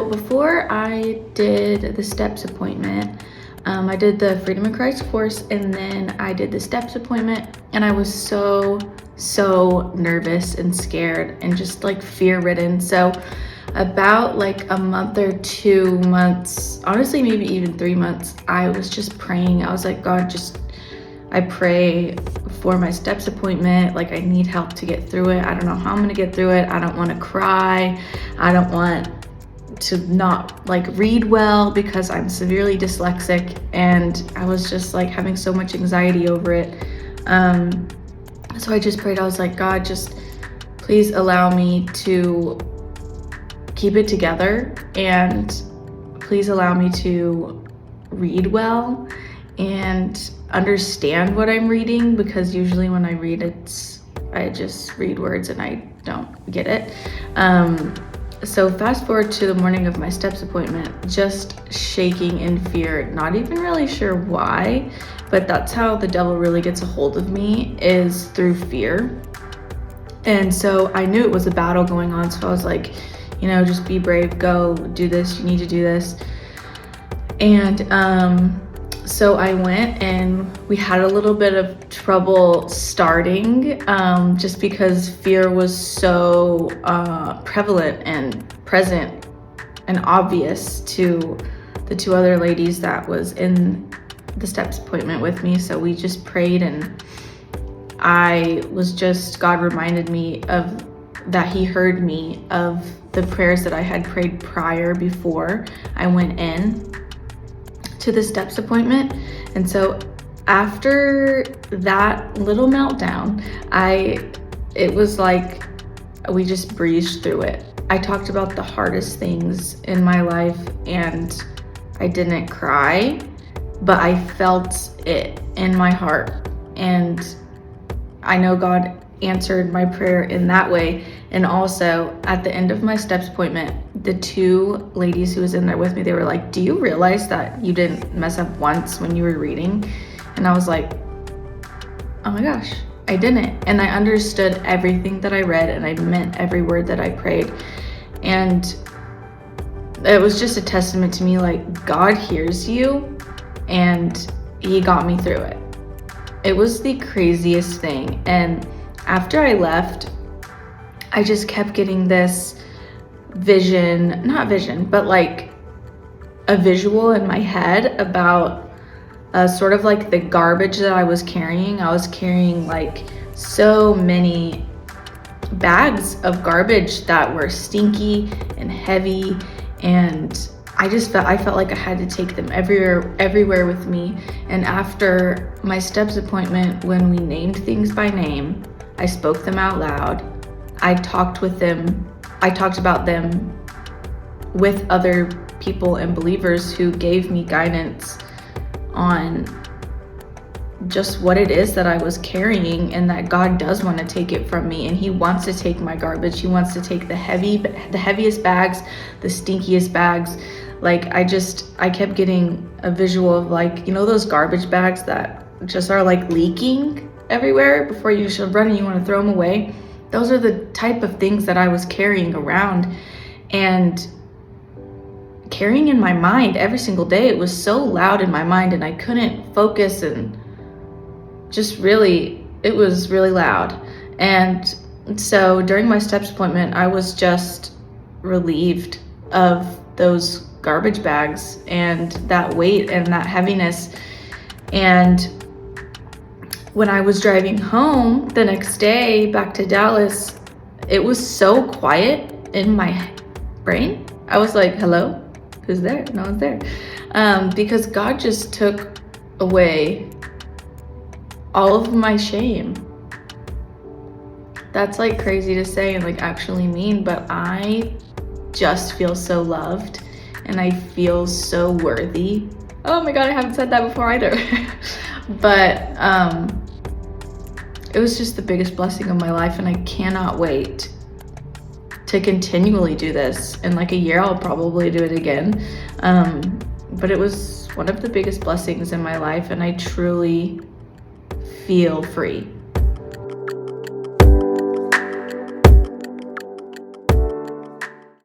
before I did the STEPS appointment, I did the Freedom in Christ course, and then I did the STEPS appointment, and I was so nervous and scared and just like fear-ridden. So about like a month or 2 months, honestly maybe even 3 months, I was just praying. I was like, God, I pray for my STEPS appointment. Like, I need help to get through it. I don't know how I'm gonna get through it. I don't want to cry. I don't want to not like read well because I'm severely dyslexic, and I was just like having so much anxiety over it. So I just prayed. I was like, God, just please allow me to keep it together, and please allow me to read well and understand what I'm reading, because usually when I read I just read words and I don't get it. So fast forward to the morning of my STEPS appointment, just shaking in fear, not even really sure why, but that's how the devil really gets a hold of me, is through fear. And so I knew it was a battle going on, so I was like, just be brave, go do this, you need to do this. And so I went, and we had a little bit of trouble starting, just because fear was so prevalent and present and obvious to the 2 other ladies that was in the STEPS appointment with me. So we just prayed, and God reminded me of that He heard me of the prayers that I had prayed before I went in to the STEPS appointment. And so after that little meltdown, it was like we just breezed through it. I talked about the hardest things in my life, and I didn't cry, but I felt it in my heart. And I know God answered my prayer in that way. And also at the end of my STEPS appointment, the 2 ladies who was in there with me, they were like, do you realize that you didn't mess up once when you were reading? And I was like, oh my gosh, I didn't. And I understood everything that I read, and I meant every word that I prayed. And it was just a testament to me, like, God hears you, and He got me through it. It was the craziest thing. And after I left, I just kept getting this not vision, but like a visual in my head about sort of like the garbage that I was carrying. I was carrying like so many bags of garbage that were stinky and heavy, and I felt like I had to take them everywhere with me. And after my STEPS appointment, when we named things by name, I spoke them out loud. I talked about them with other people and believers who gave me guidance on just what it is that I was carrying, and that God does want to take it from me, and He wants to take my garbage. He wants to take the heaviest bags, the stinkiest bags. Like, I kept getting a visual of, like, those garbage bags that just are like leaking everywhere before you should run and you want to throw them away. Those are the type of things that I was carrying around and carrying in my mind every single day. It was so loud in my mind, and I couldn't focus, and it was really loud. And so during my STEPS appointment, I was just relieved of those garbage bags and that weight and that heaviness. And when I was driving home the next day back to Dallas, it was so quiet in my brain. I was like, hello, who's there? No one's there. Because God just took away all of my shame. That's like crazy to say and like actually mean, but I just feel so loved, and I feel so worthy. Oh my God, I haven't said that before either. But it was just the biggest blessing of my life, and I cannot wait to continually do this. In like a year, I'll probably do it again. But it was one of the biggest blessings in my life, and I truly feel free.